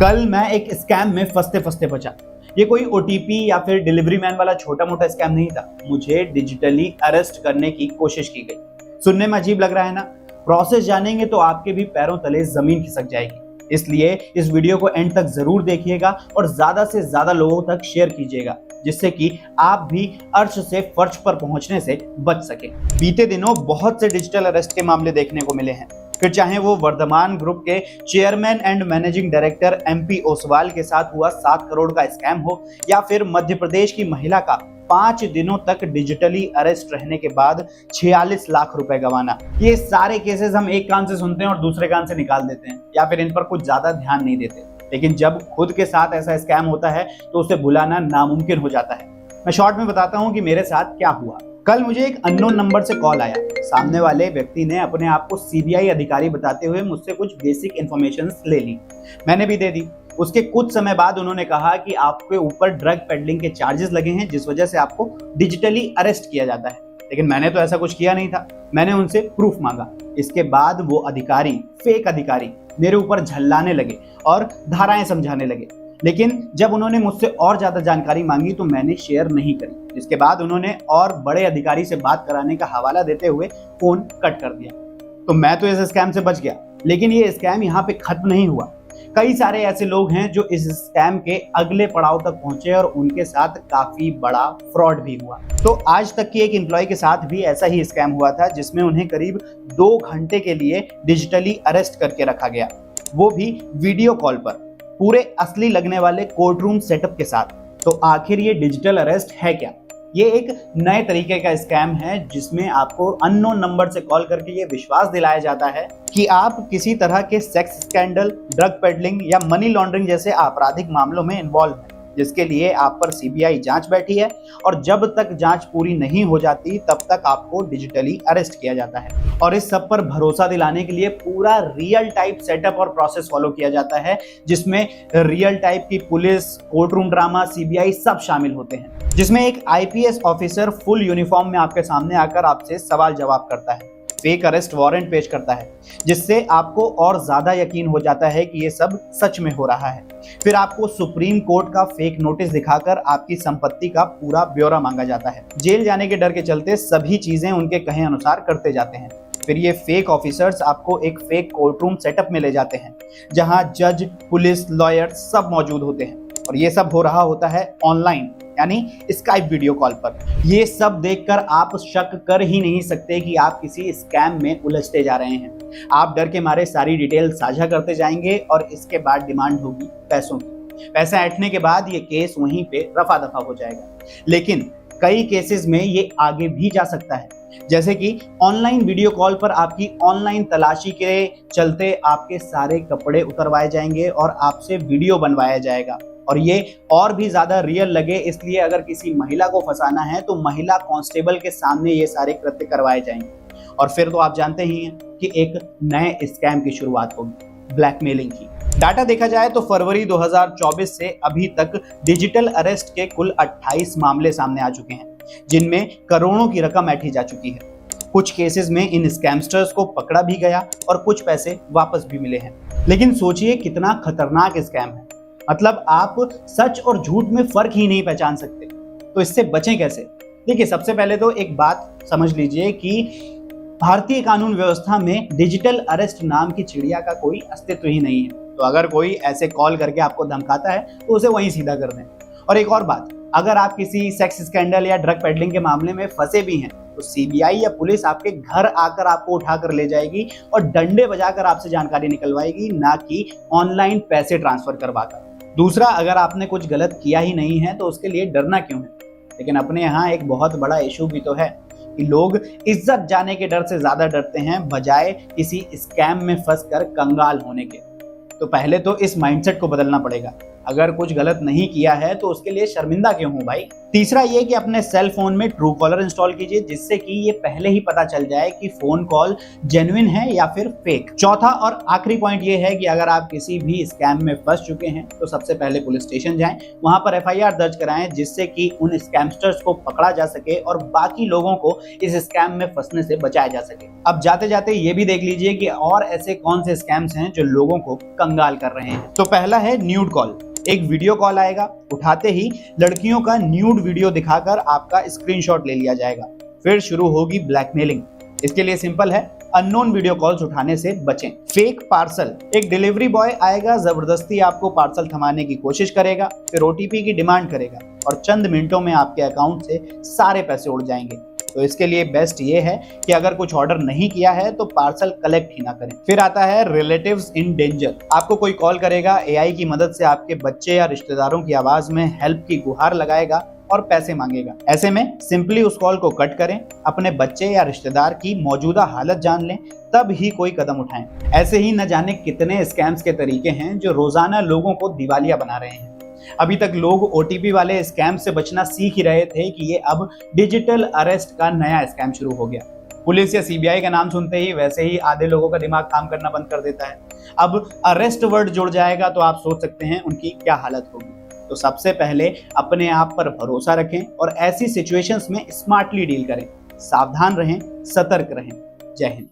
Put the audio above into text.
कल मैं एक स्कैम में फंसते फंसते बचा। ये कोई ओटीपी या फिर डिलीवरी मैन वाला छोटा मोटा स्कैम नहीं था। मुझे डिजिटली अरेस्ट करने की कोशिश की गई। सुनने में अजीब लग रहा है ना? प्रोसेस जानेंगे तो आपके भी पैरों तले जमीन खिसक जाएगी। इसलिए इस वीडियो को एंड तक जरूर देखिएगा और ज्यादा से ज्यादा लोगों तक शेयर कीजिएगा, जिससे कि आप भी अर्श से फर्श पर पहुंचने से बच सके। बीते दिनों बहुत से डिजिटल अरेस्ट के मामले देखने को मिले हैं, फिर चाहे वो वर्धमान ग्रुप के chairman and managing director MP Oswal के साथ हुआ 7 करोड़ का स्कैम हो, या फिर मध्य प्रदेश की महिला का 5 दिनों तक डिजिटली अरेस्ट रहने के बाद 46 लाख रुपए गंवाना। ये सारे केसेस हम एक कान से सुनते हैं और दूसरे कान से निकाल देते हैं, या फिर इन पर कुछ ज्यादा ध्यान नहीं देते। लेकिन जब खुद के साथ ऐसा स्कैम होता है तो उसे भुलाना नामुमकिन हो जाता है। मैं शॉर्ट में बताता हूं कि मेरे साथ क्या हुआ। कल मुझे एक अननोन नंबर से कॉल आया। सामने वाले व्यक्ति ने अपने आप को सीबीआई अधिकारी बताते हुए मुझसे कुछ बेसिक इन्फॉर्मेशन ले ली। मैंने भी दे दी। उसके कुछ समय बाद उन्होंने कहा कि आपके ऊपर ड्रग पेडलिंग के चार्जेस लगे हैं, जिस वजह से आपको डिजिटली अरेस्ट किया जाता है। लेकिन मैंने तो ऐसा कुछ किया नहीं था। मैंने उनसे प्रूफ मांगा। इसके बाद वो अधिकारी, फेक अधिकारी, मेरे ऊपर झल्लाने लगे और धाराएं समझाने लगे। लेकिन जब उन्होंने मुझसे और ज्यादा जानकारी मांगी तो मैंने शेयर नहीं करी। जिसके बाद उन्होंने और बड़े अधिकारी से बात कराने का हवाला देते हुए फोन कट कर दिया। तो मैं तो इस स्कैम से बच गया, लेकिन ये स्कैम यहाँ पे खत्म नहीं हुआ। कई सारे ऐसे लोग हैं जो इस स्कैम के अगले पड़ाव तक पहुंचे और उनके साथ काफी बड़ा फ्रॉड भी हुआ। तो आज तक की एक एम्प्लॉय के साथ भी ऐसा ही स्कैम हुआ था, जिसमें उन्हें करीब 2 घंटे के लिए डिजिटली अरेस्ट करके रखा गया, वो भी वीडियो कॉल पर, पूरे असली लगने वाले कोर्ट रूम सेटअप के साथ। तो आखिर ये डिजिटल अरेस्ट है क्या? ये एक नए तरीके का स्कैम है, जिसमें आपको अननोन नंबर से कॉल करके ये विश्वास दिलाया जाता है कि आप किसी तरह के सेक्स स्कैंडल, ड्रग पेडलिंग या मनी लॉन्ड्रिंग जैसे आपराधिक मामलों में इन्वॉल्व हैं, जिसके लिए आप पर सीबीआई जांच बैठी है। और जब तक जांच पूरी नहीं हो जाती तब तक आपको डिजिटली अरेस्ट किया जाता है। और इस सब पर भरोसा दिलाने के लिए पूरा रियल टाइप सेटअप और प्रोसेस फॉलो किया जाता है, जिसमें रियल टाइप की police, court room drama, CBI सब शामिल होते हैं। जिसमें एक आईपीएस ऑफिसर फुल यूनिफॉर्म में आपके सामने आकर आपसे सवाल जवाब करता है, फेक अरेस्ट वारंट पेश करता है, जिससे आपको और ज्यादा यकीन हो जाता है कि ये सब सच में हो रहा है। फिर आपको सुप्रीम कोर्ट का फेक नोटिस दिखाकर आपकी संपत्ति का पूरा ब्यौरा मांगा जाता है। जेल जाने के डर के चलते सभी चीजें उनके कहे अनुसार करते जाते हैं। फिर ये फेक ऑफिसर्स आपको एक फेक कोर्ट रूम सेटअप में ले जाते हैं, जहां जज, पुलिस, लॉयर सब मौजूद होते हैं। और ये सब हो रहा होता है ऑनलाइन, यानी स्काइप वीडियो कॉल पर। ये सब देखकर आप शक कर ही नहीं सकते कि आप किसी स्कैम में उलझते जा रहे हैं। आप डर के मारे सारी डिटेल साझा करते जाएंगे और इसके बाद डिमांड होगी पैसों की। पैसा ऐंठने के बाद ये केस वहीं पे रफा दफा हो जाएगा। लेकिन कई केसेस में ये आगे भी जा सकता है, जैसे कि ऑनलाइन वीडियो कॉल पर आपकी ऑनलाइन तलाशी के चलते आपके सारे कपड़े उतरवाए जाएंगे और आपसे वीडियो बनवाया जाएगा। और ये और भी ज्यादा रियल लगे, इसलिए अगर किसी महिला को फंसाना है तो महिला कांस्टेबल के सामने ये सारे कृत्य करवाए जाएंगे। और फिर तो आप जानते ही हैं कि एक नए स्कैम की शुरुआत होगी, ब्लैकमेलिंग की। डाटा देखा जाए तो फरवरी 2024 से अभी तक डिजिटल अरेस्ट के कुल 28 मामले सामने आ चुके हैं, जिनमें करोड़ों की रकम ऐंठी जा चुकी है। कुछ केसेस में इन स्कैमस्टर्स को पकड़ा भी गया और कुछ पैसे वापस भी मिले हैं। लेकिन सोचिए कितना खतरनाक स्कैम है। मतलब आप सच और झूठ में फर्क ही नहीं पहचान सकते। तो इससे बचें कैसे? देखिए, सबसे पहले तो एक बात समझ लीजिए कि भारतीय कानून व्यवस्था में डिजिटल अरेस्ट नाम की चिड़िया का कोई अस्तित्व ही नहीं है। तो अगर कोई ऐसे कॉल करके आपको धमकाता है तो उसे वहीं सीधा कर दें। और एक और बात, अगर आप किसी सेक्स स्कैंडल या ड्रग पेडलिंग के मामले में फंसे भी हैं तो सीबीआई या पुलिस आपके घर आकर आपको उठाकर ले जाएगी और डंडे बजाकर आपसे जानकारी निकलवाएगी, ना कि ऑनलाइन पैसे ट्रांसफर करवाकर। दूसरा, अगर आपने कुछ गलत किया ही नहीं है तो उसके लिए डरना क्यों है? लेकिन अपने यहाँ एक बहुत बड़ा इशू भी तो है कि लोग इज्जत जाने के डर से ज्यादा डरते हैं, बजाय किसी स्कैम में फंसकर कंगाल होने के। तो पहले तो इस माइंडसेट को बदलना पड़ेगा। अगर कुछ गलत नहीं किया है तो उसके लिए शर्मिंदा क्यों हूं भाई। तीसरा ये कि अपने सेल फोन में ट्रू कॉलर इंस्टॉल कीजिए, जिससे कि ये पहले ही पता चल जाए कि फोन कॉल जेन्युइन है या फिर फेक। चौथा और आखिरी पॉइंट ये है कि अगर आप किसी भी स्कैम में फंस चुके हैं तो सबसे पहले पुलिस स्टेशन जाएं, वहां पर FIR दर्ज कराएं, जिससे कि उन स्कैमस्टर्स को पकड़ा जा सके और बाकी लोगों को इस स्कैम में फंसने से बचाया जा सके। अब जाते जाते ये भी देख लीजिए कि और ऐसे कौन से स्कैम्स हैं जो लोगों को कंगाल कर रहे हैं। तो पहला है न्यूड कॉल। एक वीडियो कॉल आएगा, उठाते ही लड़कियों का न्यूड वीडियो दिखाकर आपका स्क्रीनशॉट ले लिया जाएगा। फिर शुरू होगी ब्लैकमेलिंग। इसके लिए सिंपल है, अननोन वीडियो कॉल्स उठाने से बचें। Fake parcel. एक डिलीवरी बॉय आएगा, जबरदस्ती आपको पार्सल थमाने की कोशिश करेगा, फिर OTP की डिमांड करेगा और चंद मिनटों में आपके अकाउंट से सारे पैसे उड़ जाएंगे। तो इसके लिए बेस्ट ये है कि अगर कुछ ऑर्डर नहीं किया है तो पार्सल कलेक्ट ही ना करें। फिर आता है रिलेटिव्स इन डेंजर। आपको कोई कॉल करेगा, AI की मदद से आपके बच्चे या रिश्तेदारों की आवाज में हेल्प की गुहार लगाएगा और पैसे मांगेगा। ऐसे में सिंपली उस कॉल को कट करें, अपने बच्चे या रिश्तेदार की मौजूदा हालत जान लें, तब ही कोई कदम उठाएं। ऐसे ही न जाने कितने स्कैम्स के तरीके हैं जो रोजाना लोगों को दिवालिया बना रहे हैं। अभी तक लोग OTP वाले स्कैम से बचना सीख ही रहे थे कि ये अब डिजिटल अरेस्ट का नया स्कैम शुरू हो गया। पुलिस या CBI का नाम सुनते ही वैसे ही आधे लोगों का दिमाग काम करना बंद कर देता है। अब अरेस्ट वर्ड जुड़ जाएगा तो आप सोच सकते हैं उनकी क्या हालत होगी। तो सबसे पहले अपने आप पर भरोसा रखें और ऐसी सिचुएशंस में स्मार्टली डील करें। सावधान रहें, सतर्क रहें। जय हिंद।